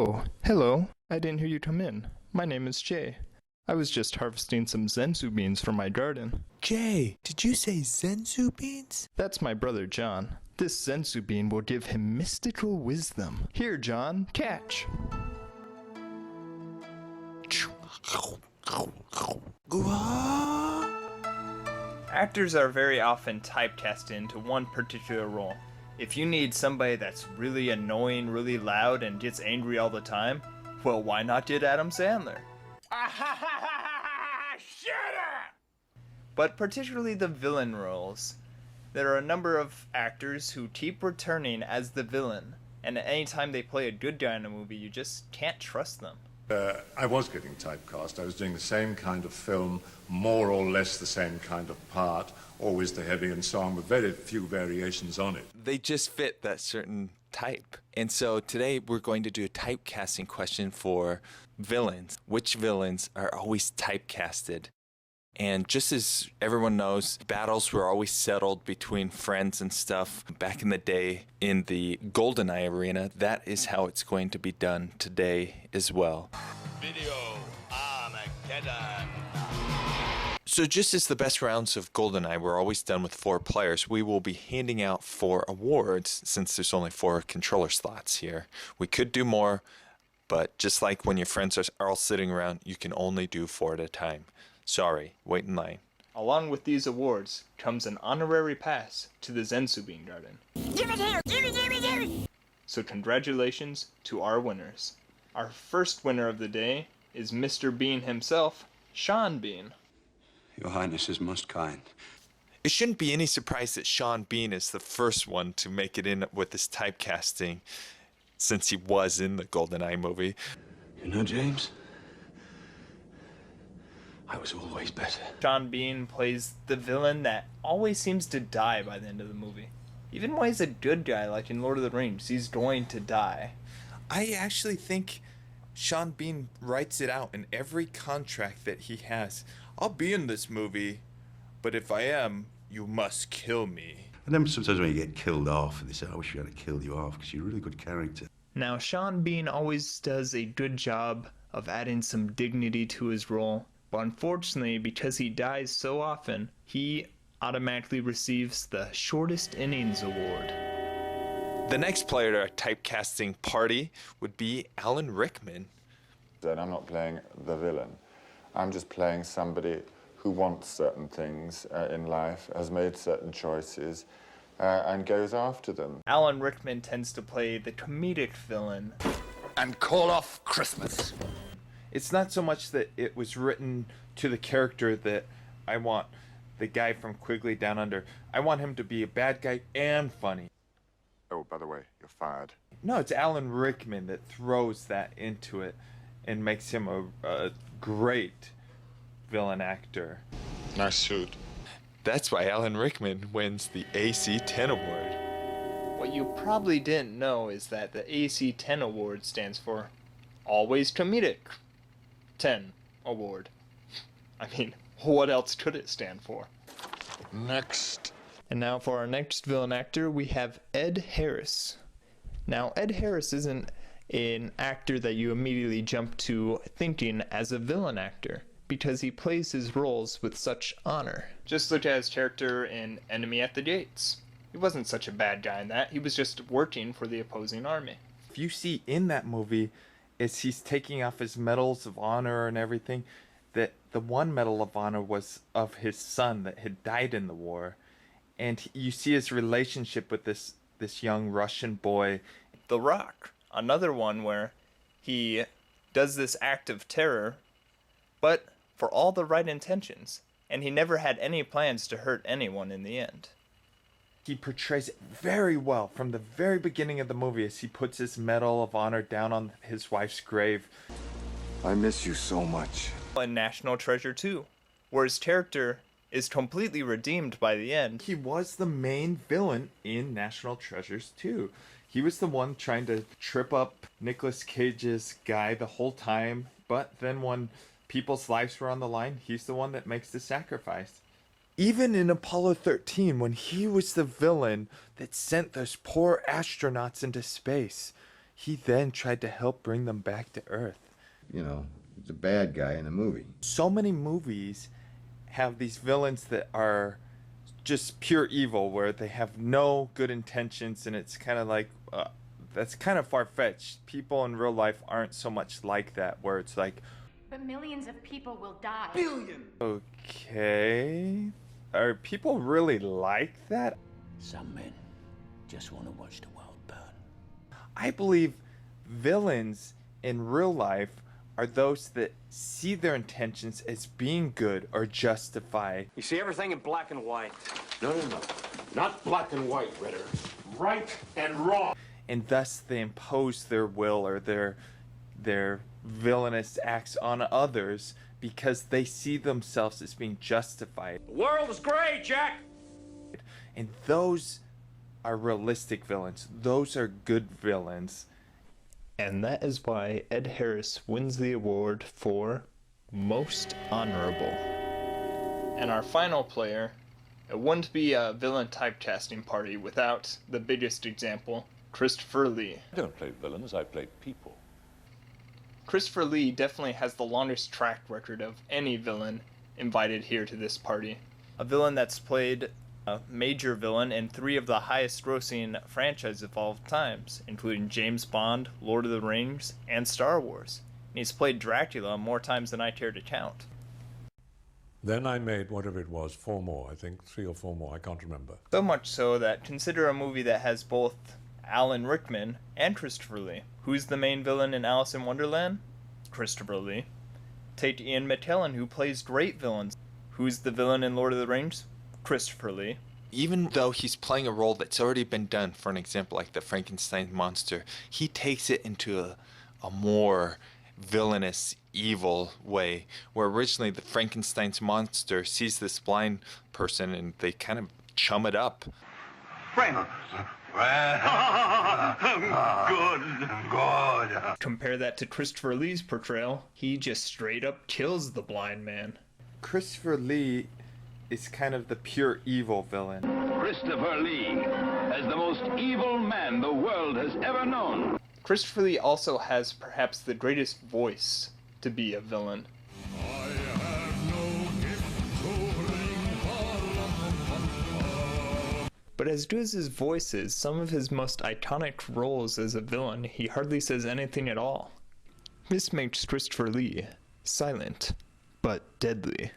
Oh, hello. I didn't hear you come in. My name is Jay. I was just harvesting some Senzu beans from my garden. Jay, did you say Senzu beans? That's my brother John. This Senzu bean will give him mystical wisdom. Here, John, catch. Actors are very often typecast into one particular role. If you need somebody that's really annoying, really loud, and gets angry all the time, well, why not get Adam Sandler? Shut up! But particularly the villain roles. There are a number of actors who keep returning as the villain, and at any time they play a good guy in a movie, you just can't trust them. I was getting typecast. I was doing the same kind of film, more or less the same kind of part, always the heavy and song, with very few variations on it. They just fit that certain type. And so today we're going to do a typecasting question for villains. Which villains are always typecasted? And just as everyone knows, battles were always settled between friends and stuff back in the day in the GoldenEye arena. That is how it's going to be done today as well. Video Armageddon. So just as the best rounds of GoldenEye were always done with 4 players, we will be handing out 4 awards since there's only 4 controller slots here. We could do more, but just like when your friends are all sitting around, you can only do 4 at a time. Sorry, wait in line. Along with these awards comes an honorary pass to the Senzu Bean Garden. Give it here! Give it! So congratulations to our winners. Our first winner of the day is Mr. Bean himself, Sean Bean. Your Highness is most kind. It shouldn't be any surprise that Sean Bean is the first one to make it in with this typecasting since he was in the GoldenEye movie. You know, James, I was always better. Sean Bean plays the villain that always seems to die by the end of the movie. Even when he's a good guy, like in Lord of the Rings, he's going to die. I actually think Sean Bean writes it out in every contract that he has. I'll be in this movie, but if I am, you must kill me. And then sometimes when you get killed off, and they say, I wish we had to kill you off because you're a really good character. Now, Sean Bean always does a good job of adding some dignity to his role, but unfortunately, because he dies so often, he automatically receives the Shortest Innings Award. The next player to our typecasting party would be Alan Rickman. And I'm not playing the villain. I'm just playing somebody who wants certain things in life, has made certain choices, and goes after them. Alan Rickman tends to play the comedic villain. And call off Christmas. It's not so much that it was written to the character that I want the guy from Quigley Down Under. I want him to be a bad guy and funny. Oh, by the way, you're fired. No, it's Alan Rickman that throws that into it and makes him a great villain actor. Nice suit. That's why Alan Rickman wins the AC-10 award. What you probably didn't know is that the AC-10 award stands for Always Comedic 10 Award. I mean, what else could it stand for? Next. And now for our next villain actor, we have Ed Harris. Now, Ed Harris isn't an actor that you immediately jump to thinking as a villain actor, because he plays his roles with such honor. Just look at his character in Enemy at the Gates. He wasn't such a bad guy in that. He was just working for the opposing army. If you see in that movie, as he's taking off his medals of honor and everything, that the one Medal of Honor was of his son that had died in the war. And you see his relationship with this young Russian boy. The Rock, another one where he does this act of terror, but for all the right intentions, and he never had any plans to hurt anyone in the end. He portrays it very well from the very beginning of the movie as he puts his Medal of Honor down on his wife's grave. I miss you so much. In National Treasure 2, where his character is completely redeemed by the end. He was the main villain in National Treasures 2. He was the one trying to trip up Nicolas Cage's guy the whole time, but then when people's lives were on the line, he's the one that makes the sacrifice. Even in Apollo 13, when he was the villain that sent those poor astronauts into space, he then tried to help bring them back to Earth. You know, he's a bad guy in a movie. So many movies have these villains that are just pure evil, where they have no good intentions, and it's kind of like, that's kind of far-fetched. People in real life aren't so much like that, where it's like, But millions of people will die. okay, are people really like that? Some men just want to watch the world burn. I believe villains in real life are those that see their intentions as being good or justified. You see everything in black and white. No. Not black and white, Ritter. Right and wrong. And thus they impose their will or their villainous acts on others because they see themselves as being justified. The world is gray, Jack! And those are realistic villains. Those are good villains. And that is why Ed Harris wins the award for Most Honorable. And our final player, it wouldn't be a villain typecasting party without the biggest example, Christopher Lee. I don't play villains, I play people. Christopher Lee definitely has the longest track record of any villain invited here to this party. A villain that's played a major villain in 3 of the highest grossing franchises of all times, including James Bond, Lord of the Rings, and Star Wars. And he's played Dracula more times than I care to count. Then I made whatever it was, 4 more, I think, 3 or 4 more, I can't remember. So much so that consider a movie that has both Alan Rickman and Christopher Lee. Who's the main villain in Alice in Wonderland? Christopher Lee. Take Ian McKellen, who plays great villains. Who's the villain in Lord of the Rings? Christopher Lee. Even though he's playing a role that's already been done, for an example like the Frankenstein monster, he takes it into a more villainous, evil way, where originally the Frankenstein's monster sees this blind person and they kind of chum it up. Framer. Good. Compare that to Christopher Lee's portrayal. He just straight up kills the blind man. Christopher Lee is kind of the pure evil villain. Christopher Lee, as the most evil man the world has ever known. Christopher Lee also has perhaps the greatest voice to be a villain. But as good as his voice is, some of his most iconic roles as a villain, he hardly says anything at all. This makes Christopher Lee silent, but deadly.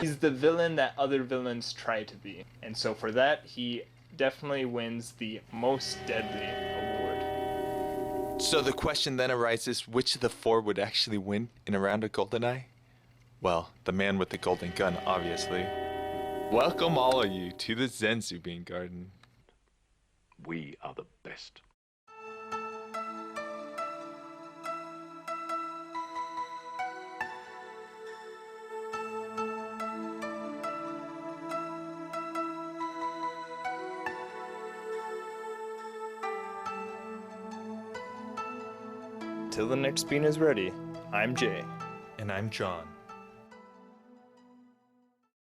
He's the villain that other villains try to be. And so for that, he definitely wins the Most Deadly award. So the question then arises, which of the 4 would actually win in a round of GoldenEye? Well, the man with the golden gun, obviously. Welcome all of you to the Senzu Bean Garden. We are the best. Till the next bean is ready, I'm Jay. And I'm John.